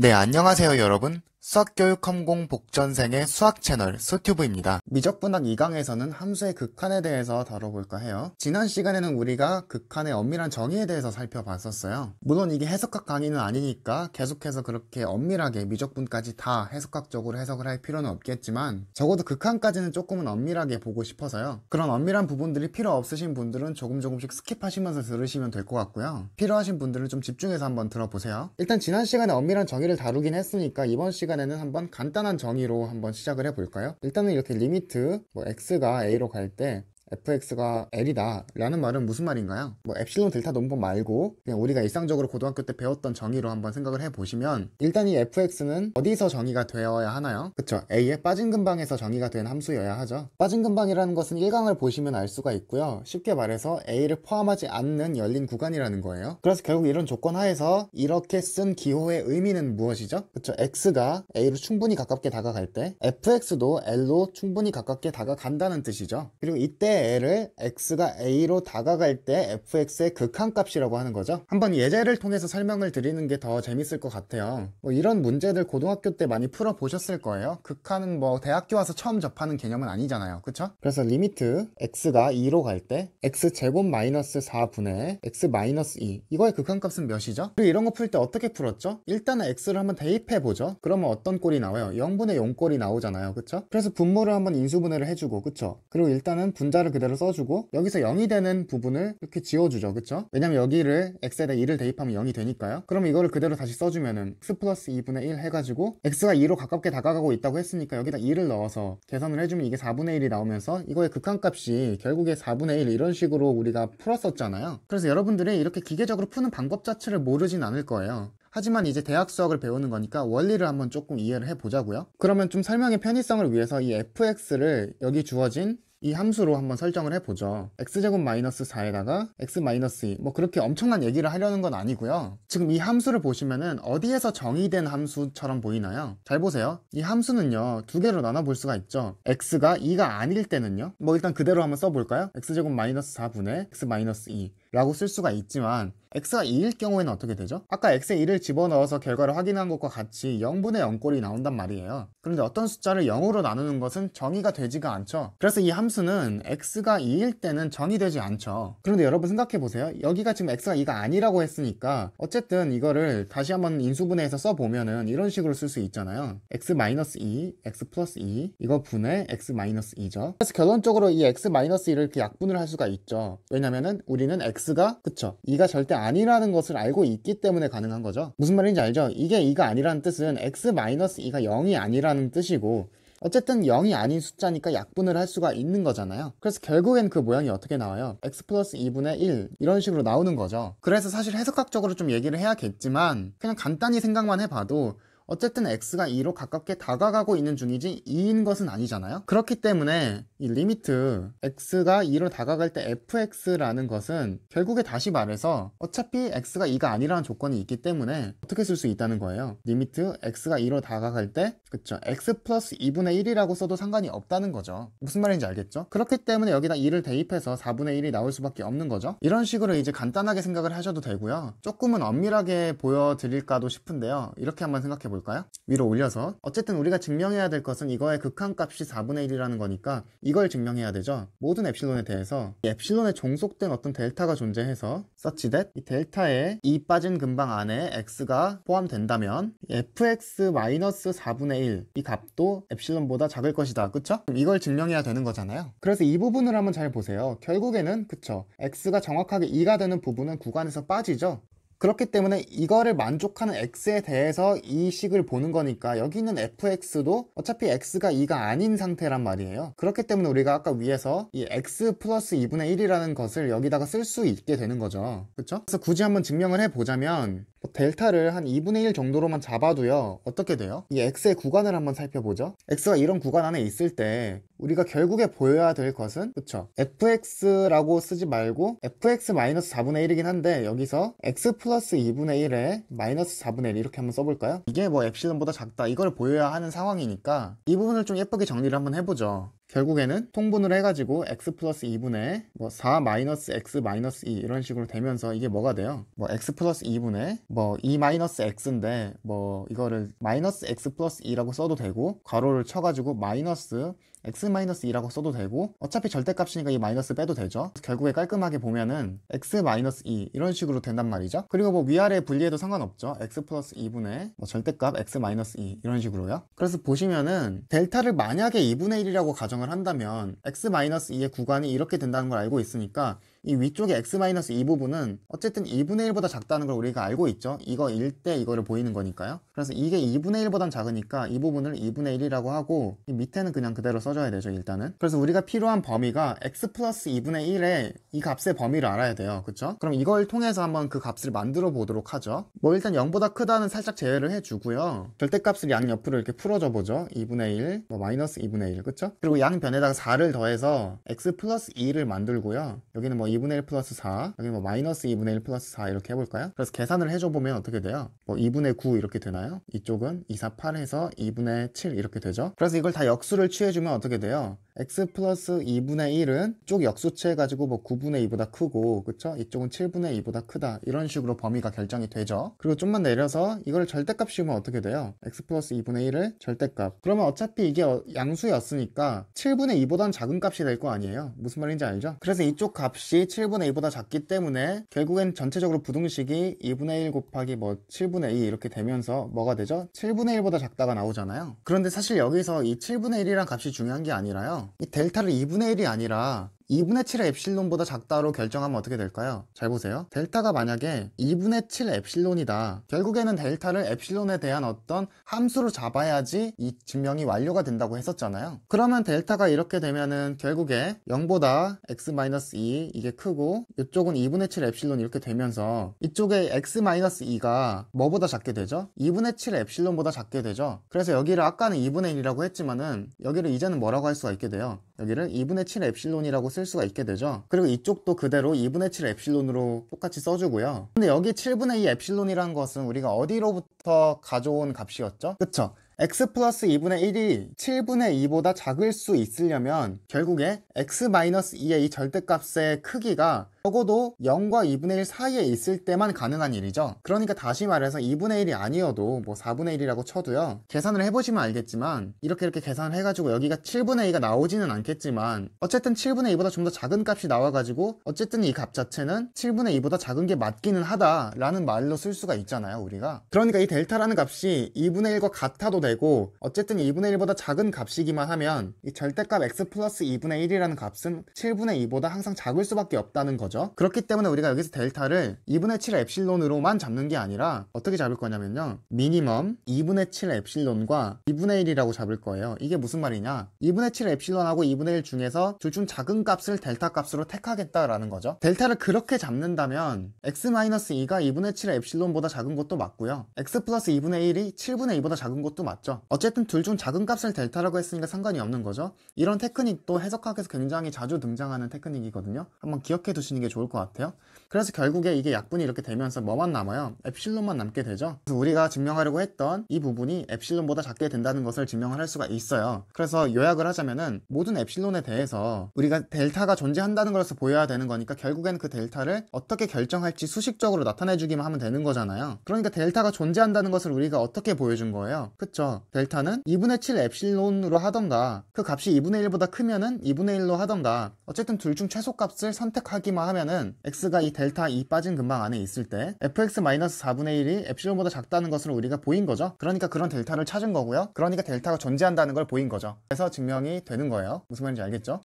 네, 안녕하세요 여러분. 수학교육컴공 복전생의 수학 채널 수튜브입니다. 미적분학 2강에서는 함수의 극한에 대해서 다뤄볼까 해요. 지난 시간에는 우리가 극한의 엄밀한 정의에 대해서 살펴봤었어요. 물론 이게 해석학 강의는 아니니까 계속해서 그렇게 엄밀하게 미적분까지 다 해석학적으로 해석을 할 필요는 없겠지만 적어도 극한까지는 조금은 엄밀하게 보고 싶어서요. 그런 엄밀한 부분들이 필요 없으신 분들은 조금씩 스킵하시면서 들으시면 될 것 같고요. 필요하신 분들은 좀 집중해서 한번 들어보세요. 일단 지난 시간에 엄밀한 정의를 다루긴 했으니까 이번 시간에는 한번 간단한 정의로 한번 시작을 해볼까요? 일단은 이렇게 리미트 x가 a로 갈 때 fx가 l이다 라는 말은 무슨 말인가요? 엡실론 델타 논법 말고 그냥 우리가 일상적으로 고등학교 때 배웠던 정의로 한번 생각을 해보시면, 일단 이 fx는 어디서 정의가 되어야 하나요? 그쵸, a의 빠진 근방에서 정의가 된 함수여야 하죠. 빠진 근방이라는 것은 1강을 보시면 알 수가 있고요. 쉽게 말해서 a를 포함하지 않는 열린 구간이라는 거예요. 그래서 결국 이런 조건 하에서 이렇게 쓴 기호의 의미는 무엇이죠? 그쵸, x가 a로 충분히 가깝게 다가갈 때 fx도 l로 충분히 가깝게 다가간다는 뜻이죠. 그리고 이때 l을 x가 a로 다가갈 때 fx의 극한값이라고 하는 거죠. 한번 예제를 통해서 설명을 드리는 게 더 재밌을 것 같아요. 이런 문제들 고등학교 때 많이 풀어보셨을 거예요. 극한은 대학교 와서 처음 접하는 개념은 아니잖아요. 그쵸? 그래서 리미트 x가 2로 갈 때 x제곱 마이너스 4분의 x 마이너스 2, 이거의 극한값은 몇이죠? 그리고 이런 거 풀 때 어떻게 풀었죠? 일단은 x를 한번 대입해보죠. 그러면 어떤 꼴이 나와요? 0분의 0꼴이 나오잖아요. 그쵸? 그래서 분모를 한번 인수분해를 해주고, 그쵸? 그리고 일단은 분자를 그대로 써주고 여기서 0이 되는 부분을 이렇게 지워주죠. 그쵸? 왜냐면 여기를 x에다 2를 대입하면 0이 되니까요. 그럼 이거를 그대로 다시 써주면은 x 플러스 2분의 1 해가지고 x가 2로 가깝게 다가가고 있다고 했으니까 여기다 2를 넣어서 계산을 해주면 이게 4분의 1이 나오면서 이거의 극한값이 결국에 4분의 1, 이런 식으로 우리가 풀었었잖아요. 그래서 여러분들이 이렇게 기계적으로 푸는 방법 자체를 모르진 않을 거예요. 하지만 이제 대학 수학을 배우는 거니까 원리를 한번 조금 이해를 해보자고요. 그러면 좀 설명의 편의성을 위해서 이 fx를 여기 주어진 이 함수로 한번 설정을 해보죠. x제곱 마이너스 4에다가 x 마이너스 2, 그렇게 엄청난 얘기를 하려는 건 아니고요. 지금 이 함수를 보시면은 어디에서 정의된 함수처럼 보이나요? 잘 보세요. 이 함수는요, 두 개로 나눠볼 수가 있죠. x가 2가 아닐 때는요, 일단 그대로 한번 써볼까요? x제곱 마이너스 4분의 x 마이너스 2 라고 쓸 수가 있지만, x가 2일 경우에는 어떻게 되죠? 아까 x에 2를 집어넣어서 결과를 확인한 것과 같이 0분의 0꼴이 나온단 말이에요. 그런데 어떤 숫자를 0으로 나누는 것은 정의가 되지가 않죠. 그래서 이 함수는 x가 2일 때는 정의되지 않죠. 그런데 여러분 생각해보세요. 여기가 지금 x가 2가 아니라고 했으니까 어쨌든 이거를 다시 한번 인수분해해서 써보면은 이런 식으로 쓸 수 있잖아요. x-2, x 플러스 2, 이거 분의 x-2죠. 그래서 결론적으로 이 x-2를 이렇게 약분을 할 수가 있죠. 왜냐면은 우리는 x가, 그쵸, 2가 절대 아니라는 것을 알고 있기 때문에 가능한 거죠. 무슨 말인지 알죠? 이게 2가 아니라는 뜻은 x-2가 0이 아니라는 뜻이고, 어쨌든 0이 아닌 숫자니까 약분을 할 수가 있는 거잖아요. 그래서 결국엔 그 모양이 어떻게 나와요? x 플러스 2분의 1, 이런 식으로 나오는 거죠. 그래서 사실 해석학적으로 좀 얘기를 해야겠지만 그냥 간단히 생각만 해봐도 어쨌든 x가 2로 가깝게 다가가고 있는 중이지 2인 것은 아니잖아요. 그렇기 때문에 이 리미트 x가 2로 다가갈 때 fx라는 것은 결국에 다시 말해서 어차피 x가 2가 아니라는 조건이 있기 때문에 어떻게 쓸 수 있다는 거예요. 리미트 x가 2로 다가갈 때, 그쵸, x 플러스 2분의 1이라고 써도 상관이 없다는 거죠. 무슨 말인지 알겠죠? 그렇기 때문에 여기다 2를 대입해서 4분의 1이 나올 수밖에 없는 거죠. 이런 식으로 이제 간단하게 생각을 하셔도 되고요. 조금은 엄밀하게 보여드릴까도 싶은데요. 이렇게 한번 생각해 볼까요? 위로 올려서, 어쨌든 우리가 증명해야 될 것은 이거의 극한값이 4분의 1이라는 거니까 이걸 증명해야 되죠. 모든 엡실론에 대해서 이 엡실론에 종속된 어떤 델타가 존재해서 such that 이 델타에 이 빠진 근방 안에 x가 포함된다면 fx-4분의 1, 이 값도 엡실론보다 작을 것이다. 그쵸? 이걸 증명해야 되는 거잖아요. 그래서 이 부분을 한번 잘 보세요. 결국에는, 그쵸, x가 정확하게 2가 되는 부분은 구간에서 빠지죠. 그렇기 때문에 이거를 만족하는 x에 대해서 이 식을 보는 거니까 여기 있는 fx도 어차피 x가 2가 아닌 상태란 말이에요. 그렇기 때문에 우리가 아까 위에서 이 x 플러스 2분의 1이라는 것을 여기다가 쓸 수 있게 되는 거죠. 그쵸? 그래서 굳이 한번 증명을 해보자면 델타를 한 2분의 1 정도로만 잡아도요, 어떻게 돼요? 이 x의 구간을 한번 살펴보죠. x가 이런 구간 안에 있을 때 우리가 결국에 보여야 될 것은, 그쵸, fx라고 쓰지 말고 fx-4분의 1이긴 한데 여기서 x 플러스 2분의 1에 마이너스 4분의 1 이렇게 한번 써볼까요? 이게 엡실론보다 작다, 이걸 보여야 하는 상황이니까 이 부분을 좀 예쁘게 정리를 한번 해보죠. 결국에는 통분을 해가지고 x 플러스 2분의 뭐 4 마이너스 x 마이너스 2 이런 식으로 되면서 이게 뭐가 돼요? 뭐 x 플러스 2분의 뭐 2 마이너스 x인데 뭐 이거를 마이너스 x 플러스 2라고 써도 되고 괄호를 쳐가지고 마이너스 x-2라고 써도 되고 어차피 절대값이니까 이 마이너스 빼도 되죠. 결국에 깔끔하게 보면은 x-2 이런 식으로 된단 말이죠. 그리고 뭐 위아래 분리해도 상관없죠. x 플러스 2분의 뭐 절대값 x-2 이런 식으로요. 그래서 보시면은 델타를 만약에 2분의 1이라고 가정을 한다면 x-2의 구간이 이렇게 된다는 걸 알고 있으니까 이 위쪽에 x-2 부분은 어쨌든 2분의 1보다 작다는 걸 우리가 알고 있죠. 이거 1대 이거를 보이는 거니까요. 그래서 이게 2분의 1보단 작으니까 이 부분을 2분의 1이라고 하고 이 밑에는 그냥 그대로 써줘야 되죠, 일단은. 그래서 우리가 필요한 범위가 x 플러스 2분의 1의 이 값의 범위를 알아야 돼요. 그쵸? 그럼 이걸 통해서 한번 그 값을 만들어 보도록 하죠. 뭐 일단 0보다 크다는 살짝 제외를 해주고요. 절대값을 양옆으로 이렇게 풀어줘 보죠. 2분의 1, 뭐 마이너스 2분의 1, 그쵸? 그리고 양변에다가 4를 더해서 x 플러스 2를 만들고요. 여기는 뭐 2분의 1 플러스 4, 여기 뭐 마이너스 2분의 1 플러스 4 이렇게 해볼까요? 그래서 계산을 해줘보면 어떻게 돼요? 뭐 2분의 9 이렇게 되나요? 이쪽은 2, 4, 8에서 2분의 7 이렇게 되죠? 그래서 이걸 다 역수를 취해주면 어떻게 돼요? x 플러스 2분의 1은 이쪽 역수취해가지고 뭐 9분의 2보다 크고 그쵸? 이쪽은 7분의 2보다 크다 이런 식으로 범위가 결정이 되죠. 그리고 좀만 내려서 이걸 절대값 씌우면 어떻게 돼요? x 플러스 2분의 1을 절대값. 그러면 어차피 이게 양수였으니까 7분의 2보단 작은 값이 될 거 아니에요? 무슨 말인지 알죠? 그래서 이쪽 값이 7분의 2보다 작기 때문에 결국엔 전체적으로 부등식이 2분의 1 곱하기 뭐 7분의 2 이렇게 되면서 뭐가 되죠? 7분의 1보다 작다가 나오잖아요. 그런데 사실 여기서 이 7분의 1이란 값이 중요한 게 아니라요. 이 델타를 2분의 1이 아니라 2분의 7의 엡실론보다 작다로 결정하면 어떻게 될까요? 잘 보세요. 델타가 만약에 2분의 7 엡실론이다. 결국에는 델타를 엡실론에 대한 어떤 함수로 잡아야지 이 증명이 완료가 된다고 했었잖아요. 그러면 델타가 이렇게 되면은 결국에 0보다 x-2 이게 크고 이쪽은 2분의 7 엡실론 이렇게 되면서 이쪽에 x-2가 뭐보다 작게 되죠? 2분의 7 엡실론보다 작게 되죠. 그래서 여기를 아까는 2분의 1이라고 했지만은 여기를 이제는 뭐라고 할 수가 있게 돼요? 여기를 2분의 7 엡실론이라고 쓸 수가 있게 되죠. 그리고 이쪽도 그대로 2분의 7 엡실론으로 똑같이 써주고요. 근데 여기 7분의 2 엡실론이라는 것은 우리가 어디로부터 가져온 값이었죠? 그쵸? x 플러스 2분의 1이 7분의 2보다 작을 수 있으려면 결국에 x-2의 이 절대값의 크기가 적어도 0과 2분의 1 사이에 있을 때만 가능한 일이죠. 그러니까 다시 말해서 2분의 1이 아니어도 뭐 4분의 1이라고 쳐도요. 계산을 해보시면 알겠지만 이렇게 계산을 해가지고 여기가 7분의 2가 나오지는 않겠지만 어쨌든 7분의 2보다 좀 더 작은 값이 나와가지고 어쨌든 이 값 자체는 7분의 2보다 작은 게 맞기는 하다라는 말로 쓸 수가 있잖아요, 우리가. 그러니까 이 델타라는 값이 2분의 1과 같아도 되고 어쨌든 2분의 1보다 작은 값이기만 하면 이 절대값 x 플러스 2분의 1이라는 값은 7분의 2보다 항상 작을 수밖에 없다는 거죠. 그렇기 때문에 우리가 여기서 델타를 2분의 7 엡실론으로만 잡는 게 아니라 어떻게 잡을 거냐면요. 미니멈 2분의 7 엡실론과 2분의 1이라고 잡을 거예요. 이게 무슨 말이냐? 2분의 7 엡실론하고 2분의 1 중에서 둘 중 작은 값을 델타 값으로 택하겠다라는 거죠. 델타를 그렇게 잡는다면 x-2가 2분의 7 엡실론보다 작은 것도 맞고요. x 플러스 2분의 1이 7분의 2보다 작은 것도 맞죠. 어쨌든 둘 중 작은 값을 델타라고 했으니까 상관이 없는 거죠. 이런 테크닉도 해석학에서 굉장히 자주 등장하는 테크닉이거든요. 한번 기억해 두시는 게 좋을 것 같아요. 그래서 결국에 이게 약분이 이렇게 되면서 뭐만 남아요? 엡실론만 남게 되죠. 그래서 우리가 증명하려고 했던 이 부분이 엡실론보다 작게 된다는 것을 증명을 할 수가 있어요. 그래서 요약을 하자면은 모든 엡실론에 대해서 우리가 델타가 존재한다는 것을 보여야 되는 거니까 결국에는 그 델타를 어떻게 결정할지 수식적으로 나타내주기만 하면 되는 거잖아요. 그러니까 델타가 존재한다는 것을 우리가 어떻게 보여준 거예요? 그쵸? 델타는 2분의 7 엡실론으로 하던가 그 값이 2분의 1보다 크면은 2분의 1로 하던가 어쨌든 둘 중 최소값을 선택하기만 하면은 x가 이 델타 2 빠진 근방 안에 있을 때 fx-4분의 1이 엡실론보다 작다는 것을 우리가 보인 거죠. 그러니까 그런 델타를 찾은 거고요. 그러니까 델타가 존재한다는 걸 보인 거죠. 그래서 증명이 되는 거예요. 무슨 말인지 알겠죠?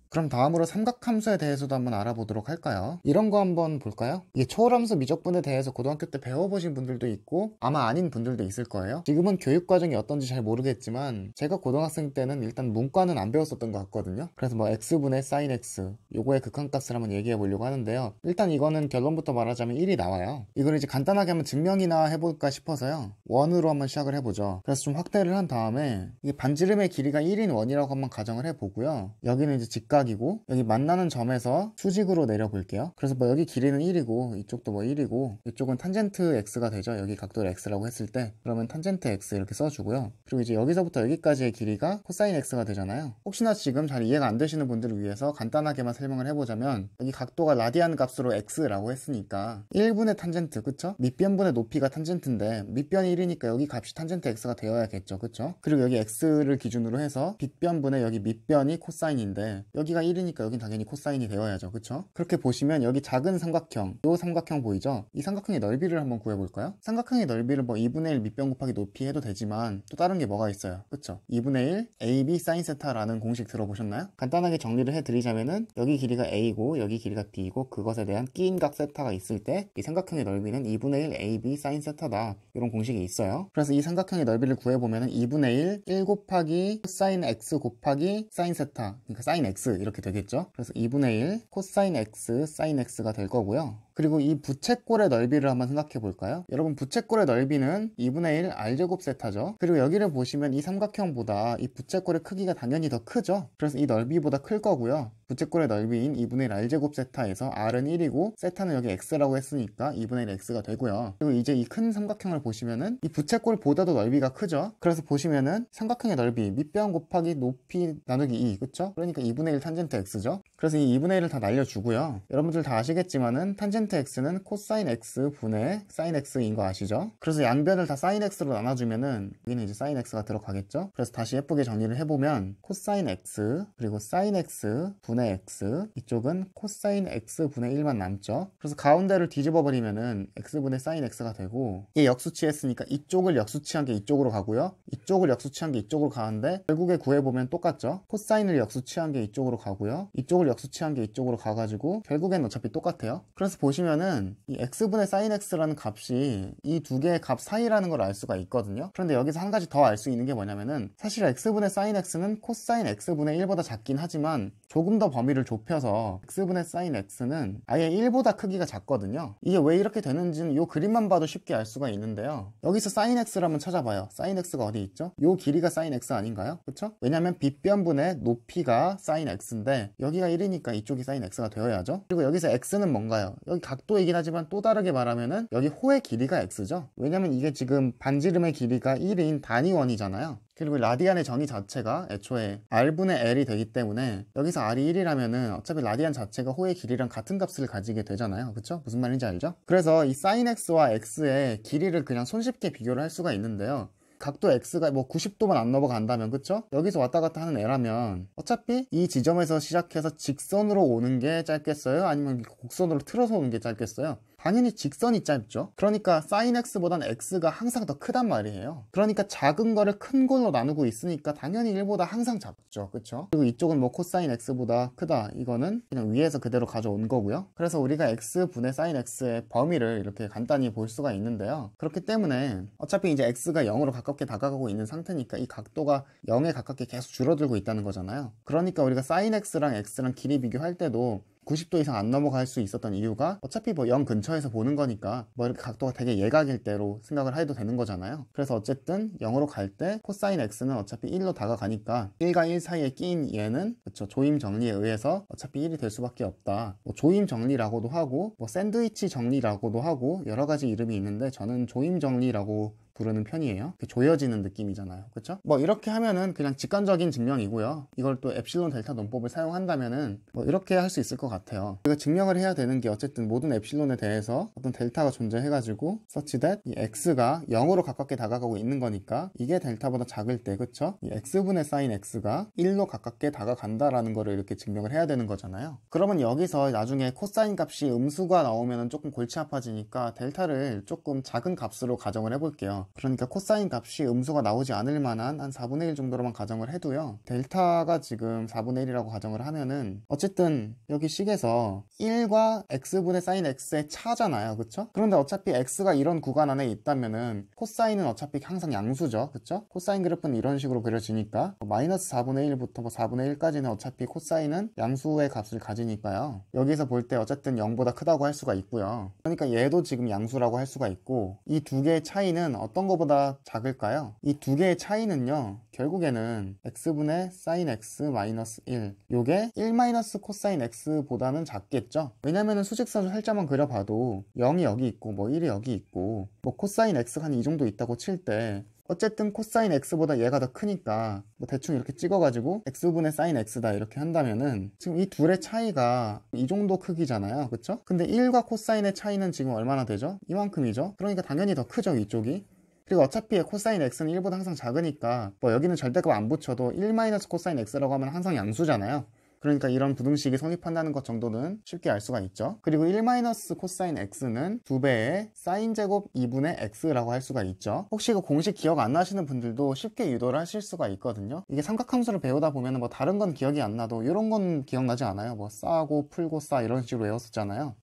그럼 다음으로 삼각함수에 대해서도 한번 알아보도록 할까요? 이런 거 한번 볼까요? 이게 초월함수 미적분에 대해서 고등학교 때 배워보신 분들도 있고 아마 아닌 분들도 있을 거예요. 지금은 교육과정이 어떤지 잘 모르겠지만 제가 고등학생 때는 일단 문과는 안 배웠었던 것 같거든요. 그래서 뭐 x분의 sin x 요거의 극한값을 한번 얘기해 보려고 하는데요. 일단 이거는 결론부터 말하자면 1이 나와요. 이걸 이제 간단하게 한번 증명이나 해볼까 싶어서요. 원으로 한번 시작을 해보죠. 그래서 좀 확대를 한 다음에 이게 반지름의 길이가 1인 원이라고 한번 가정을 해보고요. 여기는 이제 직각 직각이고 여기 만나는 점에서 수직으로 내려볼게요. 그래서 뭐 여기 길이는 1이고 이쪽도 뭐 1이고 이쪽은 탄젠트 x가 되죠. 여기 각도를 x라고 했을 때 그러면 탄젠트 x 이렇게 써주고요. 그리고 이제 여기서부터 여기까지의 길이가 코사인 x가 되잖아요. 혹시나 지금 잘 이해가 안 되시는 분들을 위해서 간단하게만 설명을 해보자면 여기 각도가 라디안 값으로 x라고 했으니까 1분의 탄젠트 그쵸? 밑변분의 높이가 탄젠트인데 밑변이 1이니까 여기 값이 탄젠트 x가 되어야겠죠. 그쵸? 그리고 여기 x를 기준으로 해서 빗변분의 여기 밑변이 코사인인데 여기가 1이니까 여긴 당연히 코사인이 되어야죠. 그쵸? 그렇게 보시면 여기 작은 삼각형 요 삼각형 보이죠? 이 삼각형의 넓이를 한번 구해볼까요? 삼각형의 넓이를 뭐 2분의 1 밑변 곱하기 높이 해도 되지만 또 다른 게 뭐가 있어요. 그쵸? 2분의 1 AB sin 세타라는 공식 들어보셨나요? 간단하게 정리를 해드리자면은 여기 길이가 A고 여기 길이가 B고 그것에 대한 끼인 각 세타가 있을 때 이 삼각형의 넓이는 2분의 1 AB sin 세타다 이런 공식이 있어요. 그래서 이 삼각형의 넓이를 구해보면은 2분의 1 곱하기 코사인 x 곱하기 사인 세타 그러니까 사인 x 이렇게 되겠죠. 그래서 2분의 1 코사인 x 사인 x가 될 거고요. 그리고 이 부채꼴의 넓이를 한번 생각해 볼까요? 여러분 부채꼴의 넓이는 2분의 1 r제곱 세타죠. 그리고 여기를 보시면 이 삼각형보다 이 부채꼴의 크기가 당연히 더 크죠. 그래서 이 넓이보다 클 거고요. 부채꼴의 넓이인 2분의 1 r제곱 세타에서 r은 1이고 세타는 여기 x라고 했으니까 2분의 1 x가 되고요. 그리고 이제 이 큰 삼각형을 보시면은 이 부채꼴보다도 넓이가 크죠. 그래서 보시면은 삼각형의 넓이 밑변 곱하기 높이 나누기 2 그쵸? 그러니까 2분의 1 탄젠트 x죠. 그래서 이 2분의 1을 다 날려주고요. 여러분들 다 아시겠지만은 탄젠트 x는 코사인 x 분의 사인 x인 거 아시죠? 그래서 양변을 다 사인 x로 나눠주면은 여기는 이제 사인 x가 들어가겠죠? 그래서 다시 예쁘게 정리를 해보면 코사인 x 그리고 사인 x 분의 x 이쪽은 코사인 x 분의 1만 남죠? 그래서 가운데를 뒤집어 버리면은 x 분의 사인 x가 되고 이 역수치했으니까 이쪽을 역수치한 게 이쪽으로 가고요. 이쪽을 역수치한 게 이쪽으로 가는데 결국에 구해보면 똑같죠? 코사인을 역수치한 게 이쪽으로 가고요. 이쪽을 역수치한 게 이쪽으로 가가지고 결국엔 어차피 똑같아요. 그래서 보시면은 이 x분의 사인 x라는 값이 이 두 개의 값 사이라는 걸 알 수가 있거든요. 그런데 여기서 한 가지 더 알 수 있는 게 뭐냐면은 사실 x분의 사인 x는 코사인 x분의 1보다 작긴 하지만 조금 더 범위를 좁혀서 x분의 사인 x는 아예 1보다 크기가 작거든요. 이게 왜 이렇게 되는지는 이 그림만 봐도 쉽게 알 수가 있는데요. 여기서 사인 x를 한번 찾아봐요. 사인 x가 어디 있죠? 요 길이가 사인 x 아닌가요? 그쵸? 왜냐면 빗변분의 높이가 사인 x인데 여기가 1이니까 이쪽이 사인 x가 되어야죠. 그리고 여기서 x는 뭔가요? 여기 각도이긴 하지만 또 다르게 말하면은 여기 호의 길이가 x죠. 왜냐면 이게 지금 반지름의 길이가 1인 단위원이잖아요. 그리고 라디안의 정의 자체가 애초에 r분의 l이 되기 때문에 여기서 r이 1이라면은 어차피 라디안 자체가 호의 길이랑 같은 값을 가지게 되잖아요. 그쵸? 무슨 말인지 알죠? 그래서 이 sin x와 x의 길이를 그냥 손쉽게 비교를 할 수가 있는데요. 각도 x가 뭐 90도만 안 넘어간다면 그쵸? 여기서 왔다 갔다 하는 애라면 어차피 이 지점에서 시작해서 직선으로 오는 게 짧겠어요? 아니면 곡선으로 틀어서 오는 게 짧겠어요? 당연히 직선이 짧죠. 그러니까 sin x보단 x가 항상 더 크단 말이에요. 그러니까 작은 거를 큰 걸로 나누고 있으니까 당연히 1보다 항상 작죠. 그쵸? 그리고 이쪽은 뭐 코사인 x보다 크다. 이거는 그냥 위에서 그대로 가져온 거고요. 그래서 우리가 x분의 sin x의 범위를 이렇게 간단히 볼 수가 있는데요. 그렇기 때문에 어차피 이제 x가 0으로 가깝게 다가가고 있는 상태니까 이 각도가 0에 가깝게 계속 줄어들고 있다는 거잖아요. 그러니까 우리가 sin x랑 x랑 길이 비교할 때도 90도 이상 안 넘어갈 수 있었던 이유가 어차피 뭐 0 근처에서 보는 거니까 뭐 이렇게 각도가 되게 예각일 대로 생각을 해도 되는 거잖아요. 그래서 어쨌든 0으로 갈 때 코사인 x는 어차피 1로 다가가니까 1과 1 사이에 끼인 얘는 그쵸 조임 정리에 의해서 어차피 1이 될 수밖에 없다. 뭐 조임 정리라고도 하고 뭐 샌드위치 정리라고도 하고 여러 가지 이름이 있는데 저는 조임 정리라고 부르는 편이에요. 조여지는 느낌이잖아요. 그쵸? 뭐 이렇게 하면은 그냥 직관적인 증명이고요. 이걸 또 엡실론 델타 논법을 사용한다면은 뭐 이렇게 할 수 있을 것 같아요. 우리가 증명을 해야 되는 게 어쨌든 모든 엡실론에 대해서 어떤 델타가 존재해가지고 such that 이 x가 0으로 가깝게 다가가고 있는 거니까 이게 델타보다 작을 때 그쵸? 이 x분의 sin x가 1로 가깝게 다가간다라는 거를 이렇게 증명을 해야 되는 거잖아요. 그러면 여기서 나중에 코사인 값이 음수가 나오면은 조금 골치 아파지니까 델타를 조금 작은 값으로 가정을 해볼게요. 그러니까 코사인 값이 음수가 나오지 않을 만한 한 4분의 1 정도로만 가정을 해도요. 델타가 지금 4분의 1이라고 가정을 하면은 어쨌든 여기 식에서 1과 x분의 sin x의 차잖아요. 그쵸? 그런데 어차피 x가 이런 구간 안에 있다면은 코사인은 어차피 항상 양수죠. 그쵸? 코사인 그래프는 이런 식으로 그려지니까 마이너스 4분의 1부터 뭐 4분의 1까지는 어차피 코사인은 양수의 값을 가지니까요. 여기서 볼 때 어쨌든 0보다 크다고 할 수가 있고요. 그러니까 얘도 지금 양수라고 할 수가 있고 이 두 개의 차이는 어떤 거보다 작을까요? 이 두 개의 차이는요, 결국에는 x분의 sin x 마이너스 1, 요게 1 마이너스 코사인 x보다는 작겠죠? 왜냐면은 수직선을 살짝만 그려봐도 0이 여기 있고 뭐 1이 여기 있고 뭐 코사인 x가 한 이 정도 있다고 칠 때 어쨌든 코사인 x보다 얘가 더 크니까 뭐 대충 이렇게 찍어가지고 x분의 sin x다 이렇게 한다면은 지금 이 둘의 차이가 이 정도 크기잖아요, 그쵸? 근데 1과 코사인의 차이는 지금 얼마나 되죠? 이만큼이죠? 그러니까 당연히 더 크죠, 이쪽이. 그리고 어차피 코사인 x는 1보다 항상 작으니까 뭐 여기는 절대값 안 붙여도 1 마이너스 코사인 x라고 하면 항상 양수잖아요. 그러니까 이런 부등식이 성립한다는 것 정도는 쉽게 알 수가 있죠. 그리고 1 마이너스 코사인 x는 2배의 사인 제곱 2분의 x라고 할 수가 있죠. 혹시 이거 공식 기억 안 나시는 분들도 쉽게 유도를 하실 수가 있거든요. 이게 삼각함수를 배우다 보면 뭐 다른 건 기억이 안 나도 이런 건 기억나지 않아요? 뭐 싸고 풀고 싸 이런 식으로 외웠었잖아요.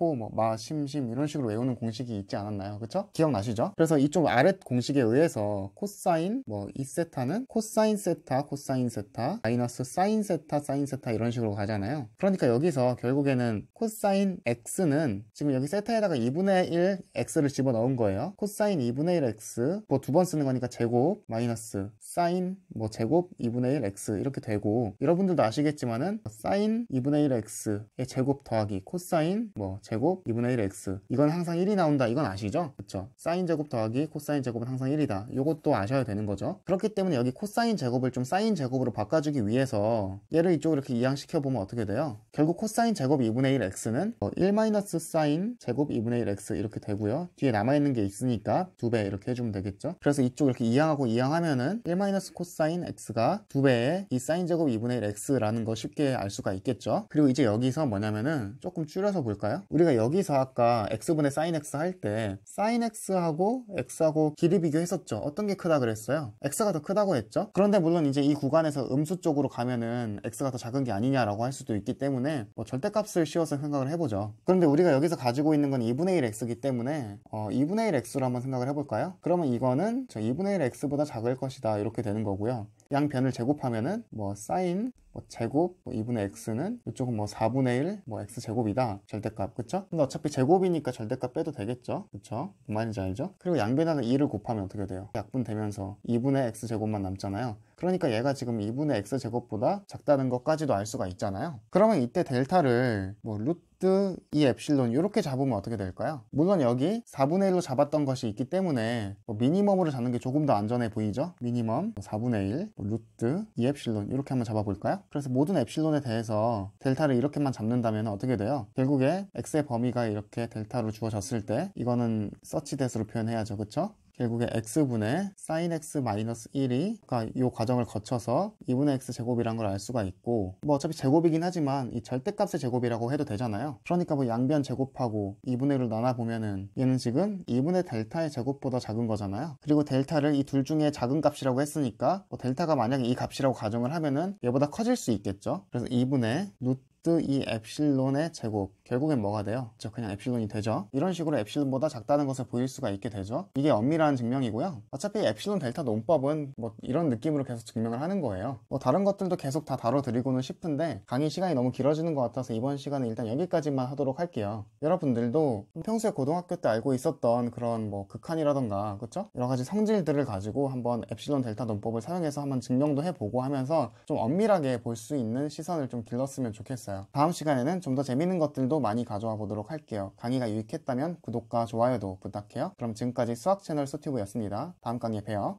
뭐, 마, 심심 이런 식으로 외우는 공식이 있지 않았나요? 그쵸? 기억나시죠? 그래서 이쪽 아래 공식에 의해서 코사인 뭐 2세타는 코사인 세타 코사인 세타 마이너스 사인 세타 사인 세타 이런 식으로 가잖아요. 그러니까 여기서 결국에는 코사인 x는 지금 여기 세타에다가 2분의 1 x를 집어넣은 거예요. 코사인 2분의 1 x 뭐 두 번 쓰는 거니까 제곱 마이너스 사인 뭐 제곱 2분의 1 x 이렇게 되고, 여러분들도 아시겠지만은 사인 2분의 1 x의 제곱 더하기 코사인 뭐 제곱 2분의 1 x 이건 항상 1이 나온다, 이건 아시죠? 그쵸? 사인 제곱 더하기 코사인 제곱은 항상 1이다, 요것도 아셔야 되는 거죠. 그렇기 때문에 여기 코사인 제곱을 좀 사인 제곱으로 바꿔주기 위해서 얘를 이쪽으로 이렇게 이항시켜보면 어떻게 돼요? 결국 코사인 제곱 2분의 1 x는 1 마이너스 사인 제곱 2분의 1 x 이렇게 되고요. 뒤에 남아있는 게 있으니까 2배 이렇게 해주면 되겠죠. 그래서 이쪽 이렇게 이항하고 이항하면은 1 마이너스 코사인 x가 2배의 이 사인 제곱 2분의 1 x라는 거 쉽게 알 수가 있겠죠. 그리고 이제 여기서 뭐냐면은 조금 줄여서 볼까요? 우리가 여기서 아까 x분의 sin x 할 때 sin x하고 x하고 길이 비교했었죠. 어떤 게 크다 그랬어요? x가 더 크다고 했죠. 그런데 물론 이제 이 구간에서 음수 쪽으로 가면은 x가 더 작은 게 아니냐라고 할 수도 있기 때문에 뭐 절대값을 씌워서 생각을 해보죠. 그런데 우리가 여기서 가지고 있는 건 2분의 1 x이기 때문에 2분의 1 x로 한번 생각을 해볼까요? 그러면 이거는 2분의 1 x보다 작을 것이다 이렇게 되는 거고요. 양변을 제곱하면은 뭐 sin 제곱 2분의 x는 이쪽은 뭐 4분의 1 x 제곱이다, 절대값. 그쵸? 근데 어차피 제곱이니까 절대값 빼도 되겠죠. 그쵸? 무슨 말인지 알죠? 그리고 양변에다 2를 곱하면 어떻게 돼요? 약분되면서 2분의 x 제곱만 남잖아요. 그러니까 얘가 지금 2분의 x 제곱보다 작다는 것까지도 알 수가 있잖아요. 그러면 이때 델타를 뭐 루트 2 엡실론 이렇게 잡으면 어떻게 될까요? 물론 여기 4분의 1로 잡았던 것이 있기 때문에 뭐 미니멈으로 잡는 게 조금 더 안전해 보이죠? 미니멈 4분의 1 루트 2 엡실론 이렇게 한번 잡아볼까요? 그래서 모든 엡실론에 대해서 델타를 이렇게만 잡는다면 어떻게 돼요? 결국에 x의 범위가 이렇게 델타로 주어졌을 때 이거는 서치댓으로 표현해야죠. 그쵸? 결국에 x분의 sin x 마이너스 1이 이 과정을 거쳐서 2분의 x 제곱이란 걸 알 수가 있고, 뭐 어차피 제곱이긴 하지만 이 절대값의 제곱이라고 해도 되잖아요. 그러니까 뭐 양변 제곱하고 2분의 1을 나눠보면은 얘는 지금 2분의 델타의 제곱보다 작은 거잖아요. 그리고 델타를 이 둘 중에 작은 값이라고 했으니까 뭐 델타가 만약에 이 값이라고 가정을 하면은 얘보다 커질 수 있겠죠. 그래서 2분의 루트 이 엡실론의 제곱, 결국엔 뭐가 돼요? 그냥 엡실론이 되죠. 이런 식으로 엡실론보다 작다는 것을 보일 수가 있게 되죠. 이게 엄밀한 증명이고요. 어차피 엡실론 델타 논법은 뭐 이런 느낌으로 계속 증명을 하는 거예요. 뭐 다른 것들도 계속 다 다뤄드리고는 싶은데 강의 시간이 너무 길어지는 것 같아서 이번 시간은 일단 여기까지만 하도록 할게요. 여러분들도 평소에 고등학교 때 알고 있었던 그런 뭐 극한이라던가 그쵸? 여러 가지 성질들을 가지고 한번 엡실론 델타 논법을 사용해서 한번 증명도 해보고 하면서 좀 엄밀하게 볼 수 있는 시선을 좀 길렀으면 좋겠어요. 다음 시간에는 좀 더 재밌는 것들도 많이 가져와 보도록 할게요. 강의가 유익했다면 구독과 좋아요도 부탁해요. 그럼 지금까지 수학 채널 소튜브였습니다. 다음 강의에 봬요.